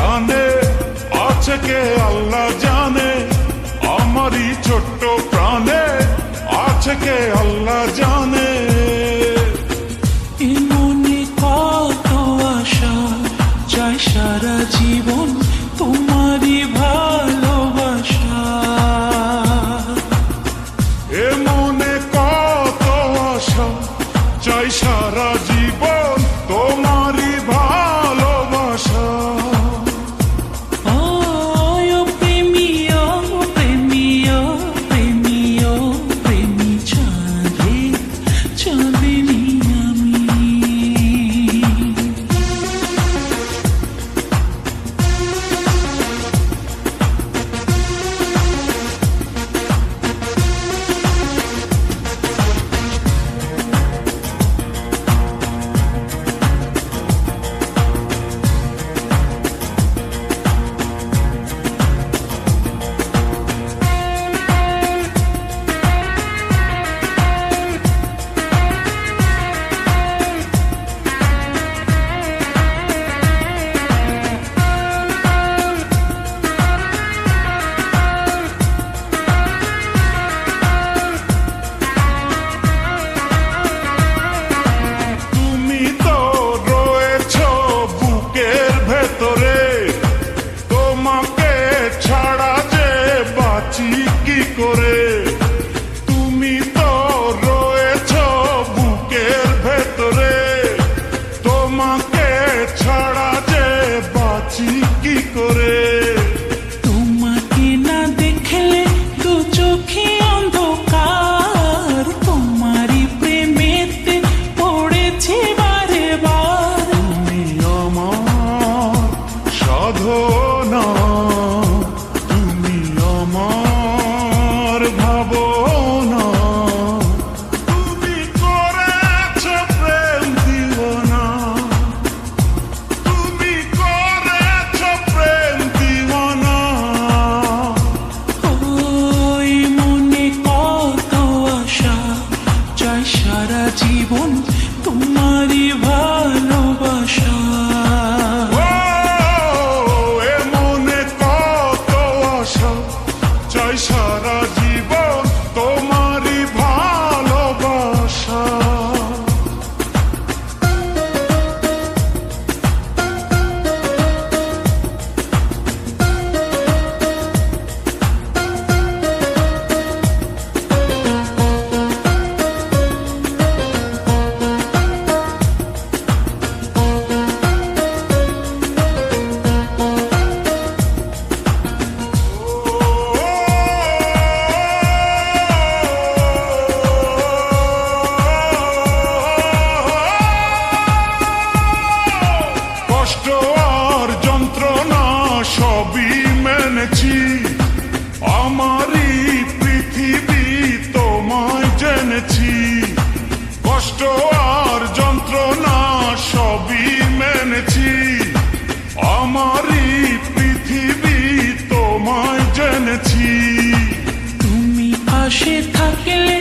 টানে আছে কে আল্লাহ জানে, আমারই ছোট্ট প্রাণে আছে কে আল্লাহ জানে। মনে কত আশা চাই সারা জীবন তোমারই ভালোবাসা। এ মনে কত আশা চাই সারা জীবন তোমারই ভালোবাসা। কি করে তুমি তো রয়েছো বুকের ভেতরে, তোমাকে ছাড়া যে বাঁচি কি করে। তোমাকে না দেখলে দু চোখে অন্ধকার, তোমারই প্রেমেতে পড়েছি বারে বার। তুমি আমার সাধনা, তুমি আমার ভাবনা, তুমি করেছ প্রেম দিওয়ানা, তুমি করেছ প্রেম দিওয়ানা। ওই মনে কত আশা চাই সারা জীবন তোমারই ভালোবাসা। এ মনে কত আশা চাই সারা জীবন তোমারই ভালোবাসা। কষ্ট আর যন্ত্রণা সবই মেনেছি, আমারই পৃথিবী তোমায় জেনেছি। কষ্ট আর যন্ত্রণা সবই মেনেছি, আমারই পৃথিবী তোমায় জেনেছি। তুমি পাশে থাকলে